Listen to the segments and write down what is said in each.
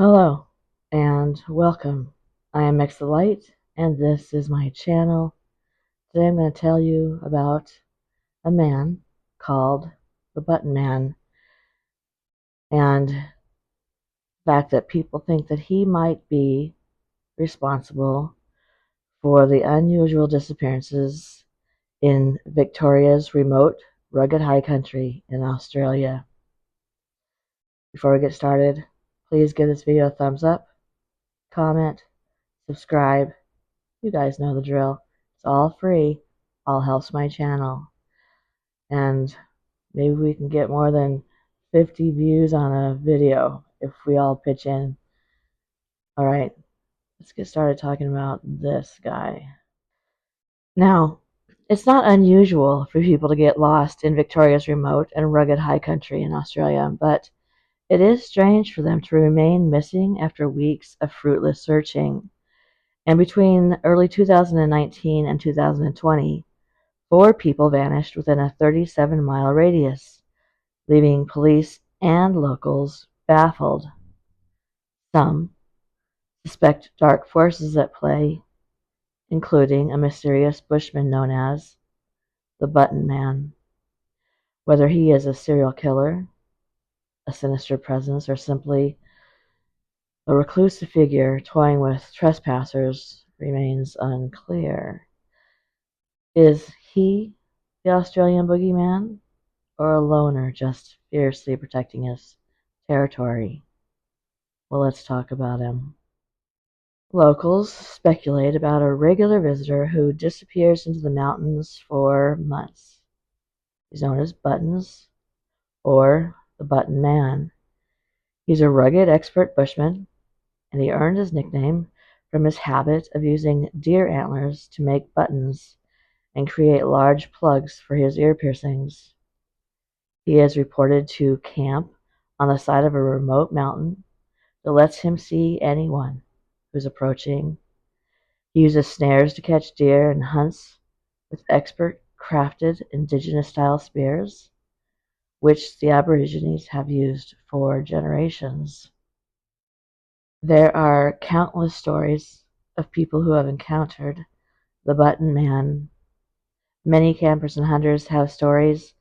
Hello and welcome. I am X the Light and this is my channel. Today I'm going to tell you about a man called the Button Man and the fact that people think that he might be responsible for the unusual disappearances in Victoria's remote, rugged high country in Australia. Before we get started, please give this video a thumbs up, comment, subscribe. You guys know the drill. It's all free. All helps my channel. And maybe we can get more than 50 views on a video if we all pitch in. Alright, let's get started talking about this guy. Now, it's not unusual for people to get lost in Victoria's remote and rugged high country in Australia, but it is strange for them to remain missing after weeks of fruitless searching. And between early 2019 and 2020, 4 people vanished within a 37-mile radius, leaving police and locals baffled. Some suspect dark forces at play, including a mysterious bushman known as the Button Man. Whether he is a serial killer, a sinister presence, or simply a reclusive figure toying with trespassers remains unclear. Is he the Australian boogeyman, or a loner just fiercely protecting his territory? Well, let's talk about him. Locals speculate about a regular visitor who disappears into the mountains for months. He's known as Buttons, or the Button Man. He's a rugged expert bushman, and he earned his nickname from his habit of using deer antlers to make buttons and create large plugs for his ear piercings. He is reported to camp on the side of a remote mountain that lets him see anyone who's approaching. He uses snares to catch deer and hunts with expert crafted indigenous-style spears, which the Aborigines have used for generations. There are countless stories of people who have encountered the Button Man. Many campers and hunters have stories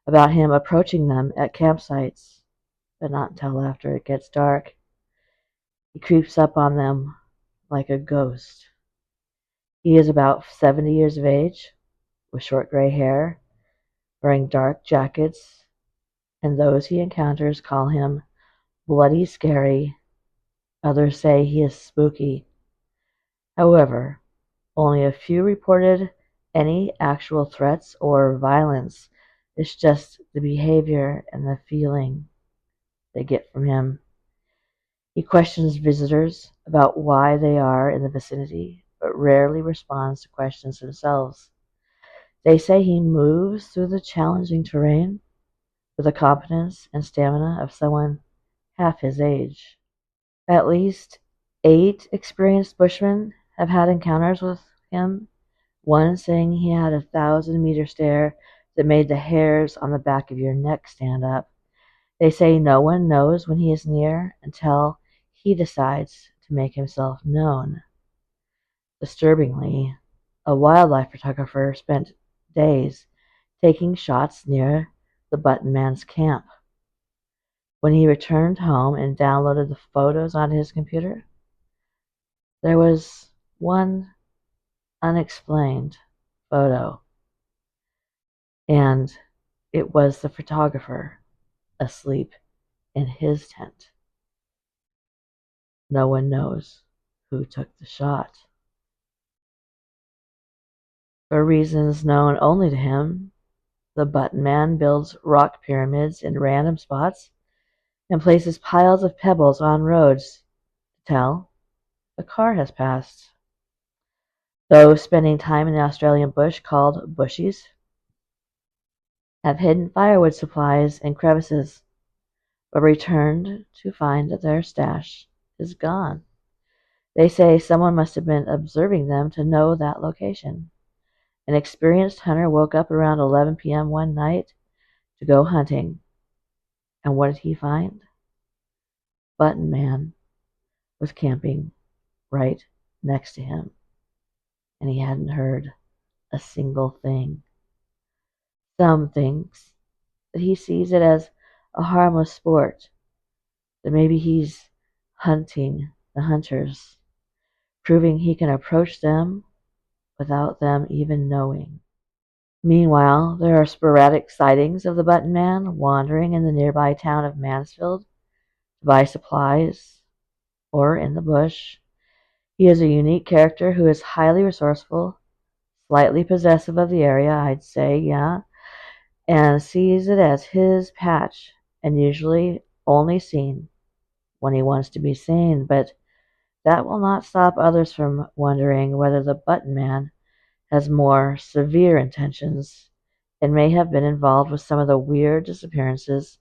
about him approaching them at campsites, but not until after it gets dark. He creeps up on them like a ghost. He is about 70 years of age, with short gray hair, wearing dark jackets, and those he encounters call him bloody scary. Others say he is spooky. However, only a few reported any actual threats or violence. It's just the behavior and the feeling they get from him. He questions visitors about why they are in the vicinity, but rarely responds to questions themselves. They say he moves through the challenging terrain with the competence and stamina of someone half his age. At least 8 experienced bushmen have had encounters with him, one saying he had a 1,000-meter stare that made the hairs on the back of your neck stand up. They say no one knows when he is near until he decides to make himself known. Disturbingly, a wildlife photographer spent days taking shots near the Button Man's camp. When he returned home and downloaded the photos onto his computer, there was one unexplained photo, and it was the photographer asleep in his tent. No one knows who took the shot. For reasons known only to him, the Button Man builds rock pyramids in random spots and places piles of pebbles on roads to tell a car has passed. Those spending time in the Australian bush, called bushies, have hidden firewood supplies in crevices, but returned to find that their stash is gone. They say someone must have been observing them to know that location. An experienced hunter woke up around 11 p.m. one night to go hunting. And what did he find? Button Man was camping right next to him, and he hadn't heard a single thing. Some thinks that he sees it as a harmless sport, that maybe he's hunting the hunters, proving he can approach them without them even knowing. Meanwhile, there are sporadic sightings of the Button Man wandering in the nearby town of Mansfield to buy supplies or in the bush. He is a unique character who is highly resourceful, slightly possessive of the area, I'd say, yeah, and sees it as his patch and usually only seen when he wants to be seen, but that will not stop others from wondering whether the Button Man has more severe intentions and may have been involved with some of the weird disappearances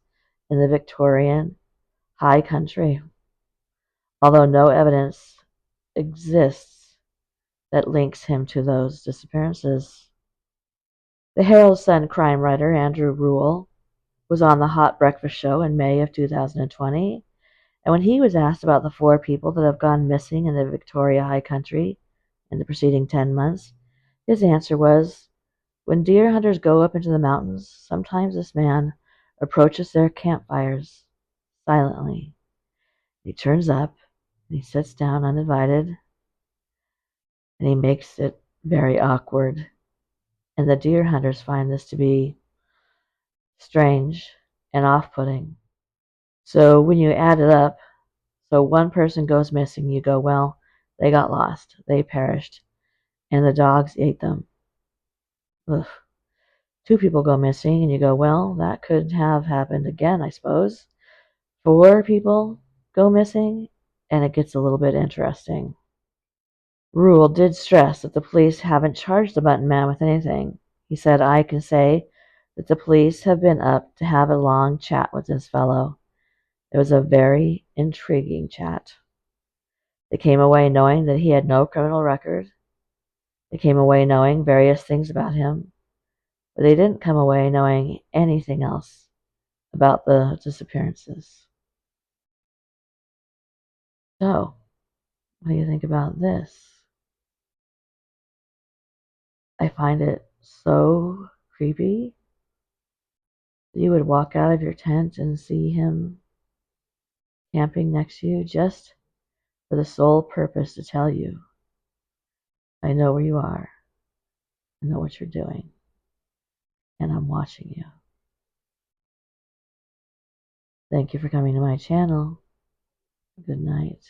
in the Victorian high country, although no evidence exists that links him to those disappearances. The Herald Sun crime writer Andrew Rule was on the Hot Breakfast Show in May of 2020, and when he was asked about the 4 people that have gone missing in the Victoria High Country in the preceding 10 months, his answer was, "When deer hunters go up into the mountains, sometimes this man approaches their campfires silently. He turns up and he sits down uninvited and he makes it very awkward. And the deer hunters find this to be strange and off-putting. So when you add it up, so one person goes missing, you go, well, they got lost, they perished, and the dogs ate them. Ugh. 2 people go missing, and you go, well, that could have happened again, I suppose. 4 people go missing, and it gets a little bit interesting. Rule did stress that the police haven't charged the Button Man with anything. He said, I can say that the police have been up to have a long chat with this fellow. It was a very intriguing chat. They came away knowing that he had no criminal record. They came away knowing various things about him, but they didn't come away knowing anything else about the disappearances. So, what do you think about this? I find it so creepy that you would walk out of your tent and see him camping next to you just for the sole purpose to tell you, I know where you are, I know what you're doing, and I'm watching you. Thank you for coming to my channel. Good night.